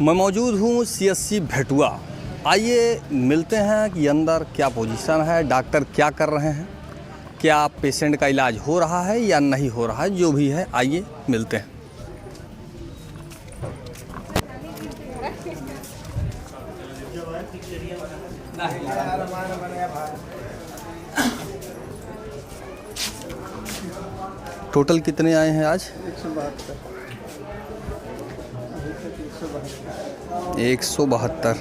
मैं मौजूद हूँ CSC भेटुआ। आइए मिलते हैं कि अंदर क्या पोजीशन है, डॉक्टर क्या कर रहे हैं, क्या पेशेंट का इलाज हो रहा है या नहीं हो रहा है, जो भी है आइए मिलते हैं। टोटल कितने आए हैं आज? 172।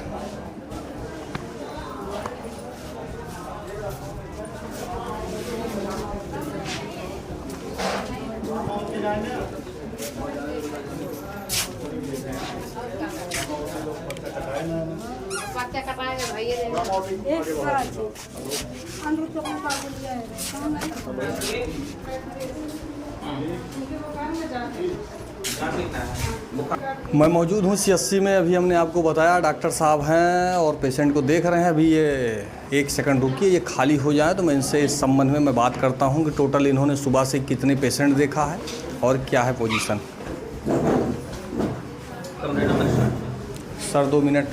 मैं मौजूद हूँ CSC में। अभी हमने आपको बताया डॉक्टर साहब हैं और पेशेंट को देख रहे हैं। अभी ये 1 सेकंड रुकिए, ये खाली हो जाए तो मैं इनसे इस संबंध में मैं बात करता हूँ कि टोटल इन्होंने सुबह से कितने पेशेंट देखा है और क्या है पोजीशन। Sir 2 minute.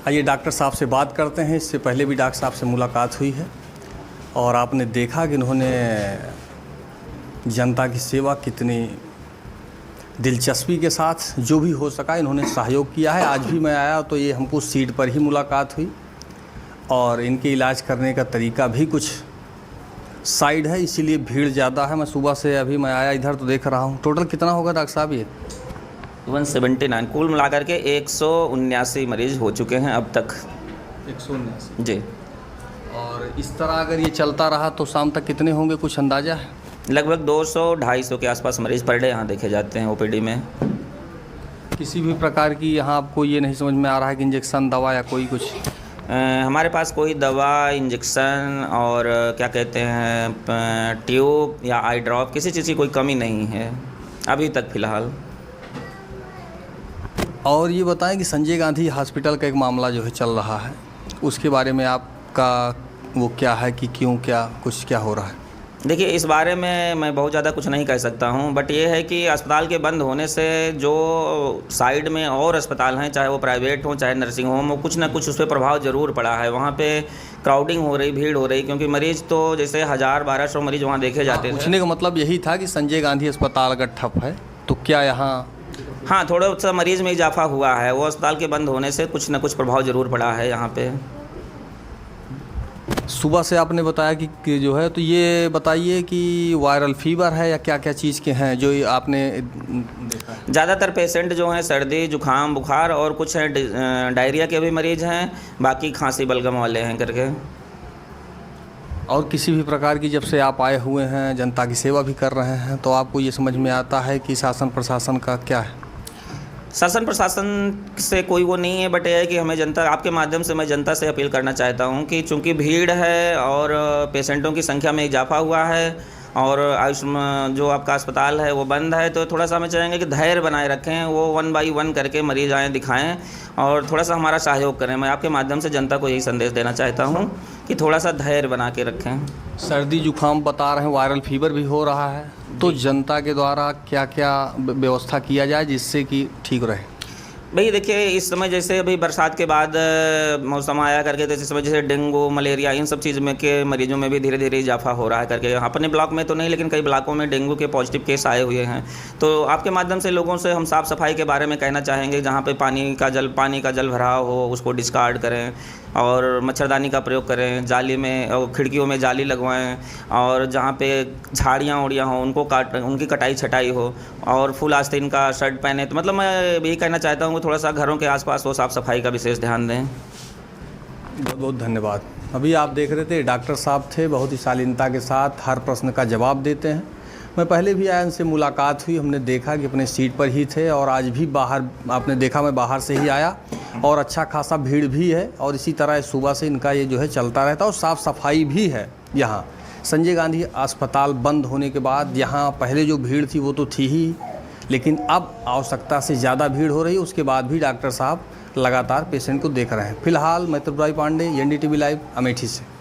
आइए डॉक्टर साहब से बात करते हैं। इससे पहले भी डॉक्टर साहब से मुलाकात हुई है और आपने देखा कि इन्होंने जनता की सेवा कितनी दिलचस्पी के साथ जो भी हो सका इन्होंने सहयोग किया है। आज भी मैं आया तो ये हमको सीट पर ही मुलाकात हुई और इनके इलाज करने का तरीका भी कुछ साइड है, इसीलिए भीड़ ज़्यादा है। मैं सुबह से अभी मैं आया इधर तो देख रहा हूँ। टोटल कितना होगा डॉक्टर साहब ये? 179 कुल मिलाकर के 179 मरीज हो चुके हैं अब तक। 179 जी। और इस तरह अगर ये चलता रहा तो शाम तक कितने होंगे, कुछ अंदाज़ा है? लगभग 200-250 के आसपास मरीज पर डे यहाँ देखे जाते हैं OPD में। किसी भी प्रकार की यहाँ आपको ये नहीं समझ में आ रहा है कि इंजेक्शन दवा या कोई कुछ? हमारे पास कोई दवा, इंजेक्शन और क्या कहते हैं ट्यूब या आई ड्रॉप, किसी चीज़ की कोई कमी नहीं है अभी तक फ़िलहाल। और ये बताएं कि संजय गांधी हॉस्पिटल का एक मामला जो है चल रहा है, उसके बारे में आपका वो क्या है कि क्यों, क्या हो रहा है? देखिए, इस बारे में मैं बहुत ज़्यादा कुछ नहीं कह सकता हूं, बट ये है कि अस्पताल के बंद होने से जो साइड में और अस्पताल हैं, चाहे वो प्राइवेट हो चाहे नर्सिंग होम हो, कुछ ना कुछ उस पर प्रभाव ज़रूर पड़ा है। वहाँ पे क्राउडिंग हो रही, भीड़ हो रही, क्योंकि मरीज़ तो जैसे 1000-1200 मरीज़ वहाँ देखे जाते थे। पूछने का मतलब यही था कि संजय गांधी अस्पताल अगर ठप है तो क्या यहाँ? हाँ, थोड़ा सा मरीज़ में इजाफा हुआ है। वो अस्पताल के बंद होने से कुछ ना कुछ प्रभाव ज़रूर पड़ा है यहाँ पे। सुबह से आपने बताया कि जो है, तो ये बताइए कि वायरल फीवर है या क्या क्या चीज़ के हैं जो आपने देखा है? ज़्यादातर पेशेंट जो हैं सर्दी, जुखाम, बुखार और कुछ हैं डायरिया के भी मरीज़ हैं, बाकी खांसी बलगम वाले हैं करके। और किसी भी प्रकार की, जब से आप आए हुए हैं, जनता की सेवा भी कर रहे हैं, तो आपको ये समझ में आता है कि शासन प्रशासन का क्या है? शासन प्रशासन से कोई वो नहीं है, बट यह है कि हमें जनता, आपके माध्यम से मैं जनता से अपील करना चाहता हूं कि चूंकि भीड़ है और पेशेंटों की संख्या में इजाफा हुआ है और जो आपका अस्पताल है वो बंद है, तो थोड़ा सा हमें चाहेंगे कि धैर्य बनाए रखें। वो 1 बाई 1 करके मरीज आएँ, दिखाएं और थोड़ा सा हमारा सहयोग करें। मैं आपके माध्यम से जनता को यही संदेश देना चाहता हूँ कि थोड़ा सा धैर्य बना के रखें। सर्दी जुखाम बता रहे हैं, वायरल फीवर भी हो रहा है, तो जनता के द्वारा क्या क्या व्यवस्था किया जाए जिससे कि ठीक रहे? भाई देखिए, इस समय जैसे अभी बरसात के बाद मौसम आया करके, तो इस समय जैसे डेंगू, मलेरिया, इन सब चीज़ में के मरीजों में भी धीरे धीरे इजाफा हो रहा है करके। अपने ब्लॉक में तो नहीं, लेकिन कई ब्लॉकों में डेंगू के पॉजिटिव केस आए हुए हैं। तो आपके माध्यम से लोगों से हम साफ़ सफाई के बारे में कहना चाहेंगे। जहाँ पे पानी का जल भराव हो उसको डिस्कार्ड करें और मच्छरदानी का प्रयोग करें, जाली में और खिड़कियों में जाली लगवाएं, और जहाँ पे झाड़ियाँ उड़ियाँ हों उनकी कटाई छटाई हो, और फुल आस्तीन का शर्ट पहने। तो मतलब मैं यही कहना चाहता हूँ कि थोड़ा सा घरों के आसपास वो साफ़ सफाई का विशेष ध्यान दें। बहुत बहुत धन्यवाद। अभी आप देख रहे थे डॉक्टर साहब थे, बहुत ही शालीनता के साथ हर प्रश्न का जवाब देते हैं। मैं पहले भी आया, उनसे मुलाकात हुई, हमने देखा कि अपने सीट पर ही थे और आज भी बाहर आपने देखा, मैं बाहर से ही आया और अच्छा खासा भीड़ भी है और इसी तरह सुबह से इनका ये जो है चलता रहता है और साफ़ सफाई भी है यहाँ। संजय गांधी अस्पताल बंद होने के बाद यहाँ पहले जो भीड़ थी वो तो थी ही, लेकिन अब आवश्यकता से ज़्यादा भीड़ हो रही है, उसके बाद भी डॉक्टर साहब लगातार पेशेंट को देख रहे हैं। फिलहाल मैं त्रिपुरारी पांडे, NDTV लाइव, अमेठी से।